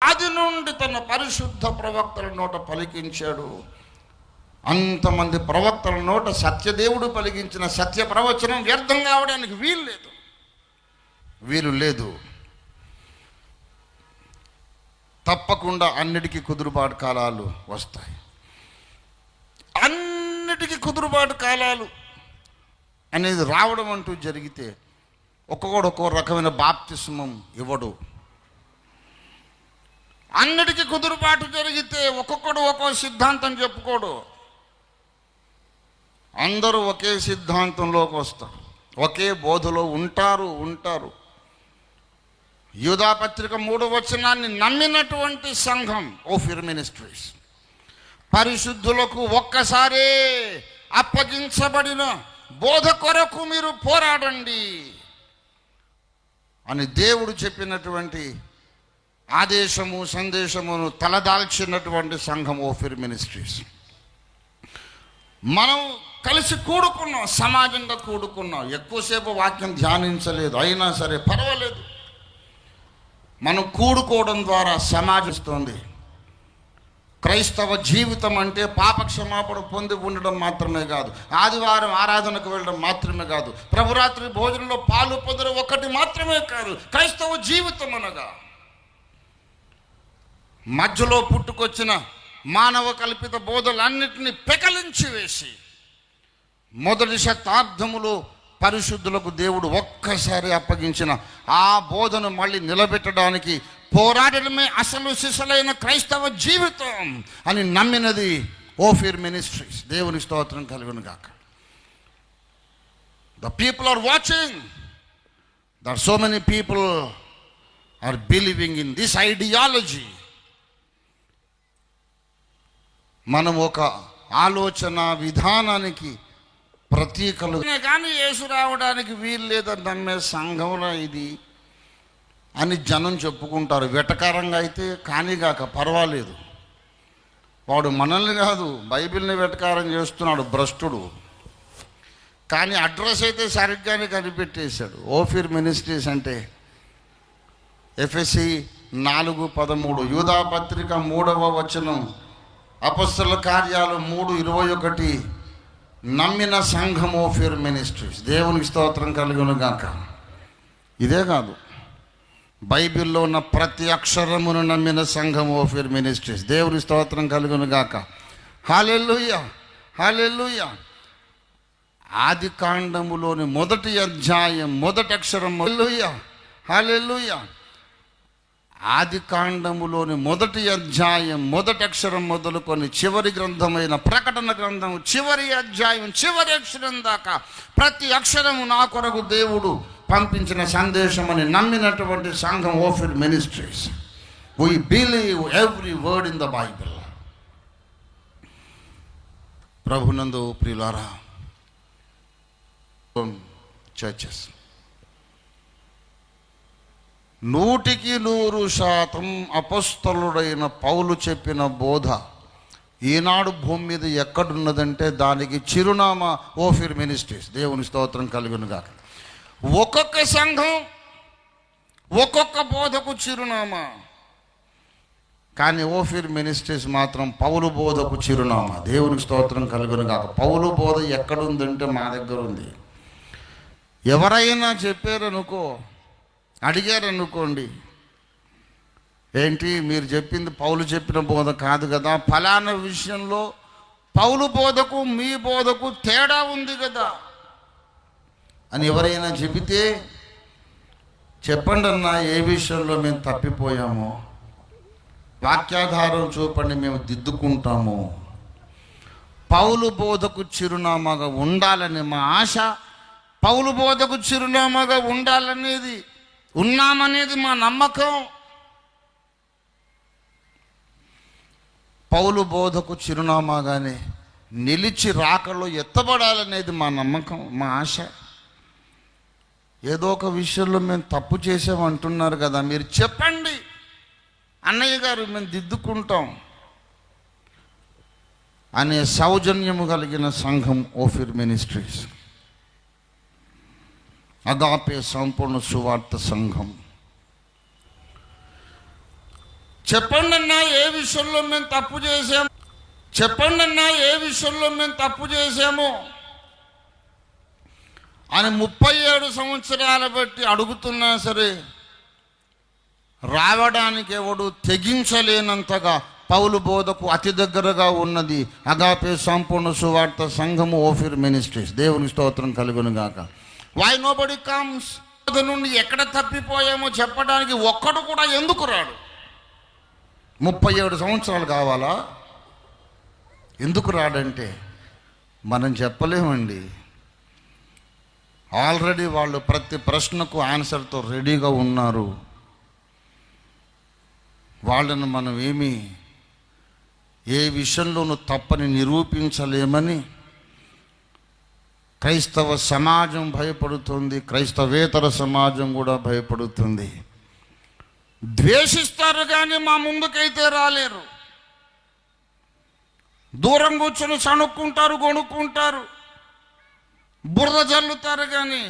ఆది నుండి తన పరిశుద్ధ ప్రవక్తల నోట పలికించాడు. అంతమంది ప్రవక్తల నోట సత్యదేవుడు పలికించిన సత్య ప్రవచనం వ్యర్థం కావడానికి వీలు లేదు. తప్పకుండా అన్నిటికీ కుదురుబాటు కాలాలు వస్తాయి. అన్నిటికీ కుదురుబాటు కాలాలు అనేది రావడం అంటూ జరిగితే ఒక్కొక్కడు ఒక్కో రకమైన బాప్తిస్మం ఇవ్వడు. అన్నిటికీ కుదురుబాటు జరిగితే ఒక్కొక్కడు ఒక్కో సిద్ధాంతం చెప్పుకోడు. అందరూ ఒకే సిద్ధాంతంలోకి వస్తారు, ఒకే బోధలో ఉంటారు. యూదాపత్రిక 3వ వచనాన్ని నమ్మినటువంటి సంఘం ఓఫీర్ మినిస్ట్రీస్, పరిశుద్ధులకు ఒక్కసారే అప్పగించబడిన బోధ కొరకు మీరు పోరాడండి అని దేవుడు చెప్పినటువంటి ఆదేశము సందేశమును తలదాల్చినటువంటి సంఘం ఓఫీర్ మినిస్ట్రీస్. మనం కలిసి కూడుకున్నాం, సమాజంగా కూడుకున్నాం. ఎక్కువసేపు వాక్యం ధ్యానించలేదు, అయినా సరే పర్వాలేదు. మనం కూడుకోవడం ద్వారా సమాజిస్తోంది. క్రైస్తవ జీవితం అంటే పాపక్షమాపణ పొంది ఉండడం మాత్రమే కాదు, ఆదివారం ఆరాధనకు వెళ్ళడం మాత్రమే కాదు, ప్రభురాత్రి భోజనంలో పాలు పొందడం ఒక్కటి మాత్రమే కాదు. క్రైస్తవ జీవితం అనగా మధ్యలో పుట్టుకొచ్చిన మానవ కల్పిత బోధలన్నిటినీ పెకలించి వేసి మొదటి శతాబ్దములో పరిశుద్ధులకు దేవుడు ఒక్కసారి అప్పగించిన ఆ బోధను మళ్ళీ నిలబెట్టడానికి పోరాడడమే అసలు సిసలైన క్రైస్తవ జీవితం అని నమ్మినది ఓఫీర్ మినిస్ట్రీస్. దేవుని స్తోత్రం కలుగును గాక. The people are watching, there so many people are believing in this ideology. మనం ఒక ఆలోచన విధానానికి ప్రతీకలు కానీ యేసు రావడానికి వీలు లేదని నమ్మే సంఘంలో ఇది అని జనం చెప్పుకుంటారు. వెటకారంగా అయితే కానీగాక పర్వాలేదు. వాడు మనల్ని కాదు బైబిల్ని వెటకారం చేస్తున్నాడు భ్రష్టుడు. కానీ అడ్రస్ అయితే సరిగ్గానే కనిపెట్టేశాడు. ఓఫీర్ మినిస్ట్రీస్ అంటే ఎఫెసీ 4:13, యూదాపత్రిక 3వ వచనం, అపొస్తలుల కార్యాలు 3:21, నమ్మిన సంఘం ఓఫీర్ మినిస్ట్రీస్. దేవునికి స్తోత్రం కలుగును గాక. ఇదే కాదు, బైబిల్లో ఉన్న ప్రతి అక్షరమును నమ్మిన సంఘం ఓఫీర్ మినిస్ట్రీస్. దేవుని స్తోత్రం కలుగును గాక. హల్లెలూయా, హల్లెలూయా. ఆది కాండములోని మొదటి అధ్యాయం మొదటి అక్షరం, హల్లెలూయా, హల్లెలూయా. ఆది కాండములోని మొదటి అధ్యాయం మొదటి అక్షరం మొదలుకొని చివరి గ్రంథమైన ప్రకటన గ్రంథం చివరి అధ్యాయం చివరి అక్షరం దాకా ప్రతి అక్షరము నా కొరకు దేవుడు పంపించిన సందేశం అని నమ్మినటువంటి సంఘం Ophir ministries. We believe every word in the Bible. ప్రభునందు ప్రియులారా, చర్చెస్ 100% అపొస్తలుడైన పౌలు చెప్పిన బోధ ఈనాడు భూమి మీద ఎక్కడున్నదంటే దానికి చిరునామా ఓఫీర్ మినిస్ట్రీస్. దేవుని స్తోత్రం కలుగును గాక. ఒక్కొక్క సంఘం ఒక్కొక్క బోధకు చిరునామా, కానీ ఓఫీర్ మినిస్ట్రీస్ మాత్రం పౌలు బోధకు చిరునామా. దేవునికి స్తోత్రం కలుగును గాక. పౌలు బోధ ఎక్కడుందంటే మా దగ్గర ఉంది. ఎవరైనా చెప్పారనుకో, అడిగారనుకోండి, ఏంటి మీరు చెప్పింది పౌలు చెప్పిన బోధ కాదు కదా, ఫలానా విషయంలో పౌలు బోధకు మీ బోధకు తేడా ఉంది కదా అని ఎవరైనా చెబితే చెప్పండి అన్నా, ఏ విషయంలో మేము తప్పిపోయామో వాక్యాధారం చూపండి, మేము దిద్దుకుంటాము. పౌలు బోధకు చిరునామాగా ఉండాలని మా ఆశ, పౌలు బోధకు చిరునామాగా ఉండాలనేది ఉన్నామనేది మా నమ్మకం. పౌలు బోధకు చిరునామాగానే నిలిచి రాకలో ఎత్తబడాలనేది మా నమ్మకం, మా ఆశ. ఏదో ఒక విషయంలో మేము తప్పు చేసామంటున్నారు కదా, మీరు చెప్పండి అన్నయ్య గారు, మేము దిద్దుకుంటాం అనే సౌజన్యము కలిగిన సంఘం ఓఫీర్ మినిస్ట్రీస్. అగాపే సంపూర్ణ సువార్త సంఘం. చెప్పండి అన్నా ఏ విషయంలో మేము తప్పు చేసాము, చెప్పండి అన్నా ఏ విషయంలో మేము తప్పు చేసాము అని 37 సంవత్సరాల బట్టి అడుగుతున్నా సరే రావడానికి ఎవడు తెగించలేనంతగా పౌలు బోధకు అతి దగ్గరగా ఉన్నది అగాపే సంపూర్ణ సువార్త సంఘము ఓఫిర్ మినిస్ట్రీస్. దేవుని స్తోత్రం కలుగును గాక. వై నోబడి కమ్స్ నుండి ఎక్కడ తప్పిపోయామో చెప్పడానికి ఒక్కడు కూడా ఎందుకు రాడు? 37 సంవత్సరాలు కావాలా? ఎందుకు రాడంటే మనం చెప్పలేమండి. ఆల్రెడీ వాళ్ళు ప్రతి ప్రశ్నకు ఆన్సర్తో రెడీగా ఉన్నారు. వాళ్ళను మనం ఏ విషయంలోనూ తప్పని నిరూపించలేమని క్రైస్తవ సమాజం భయపడుతుంది, క్రైస్తవేతర సమాజం కూడా భయపడుతుంది. ద్వేషిస్తారు కానీ మా ముందుకైతే రాలేరు. దూరం కూర్చొని సణుక్కుంటారు, గొణుక్కుంటారు, బురద జల్లుతారు కానీ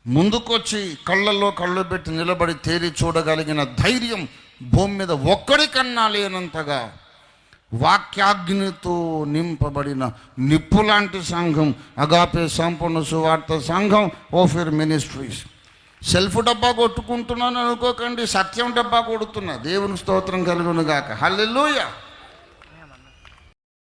ముందుకొచ్చి కళ్ళల్లో కళ్ళు పెట్టి నిలబడి తేరి చూడగలిగిన ధైర్యం భూమి మీద ఒక్కడికన్నా లేనంతగా వాక్యాగ్నితో నింపబడిన నిప్పులాంటి సంఘం అగాపే సంపూర్ణ సువార్త సంఘం ఓఫిర్ మినిస్ట్రీస్. సెల్ఫ్ డబ్బా కొట్టుకుంటున్నాను అనుకోకండి, సత్యం డబ్బా కొడుతున్నా. దేవుని స్తోత్రం కలుగును గాక. హల్లెలూయా.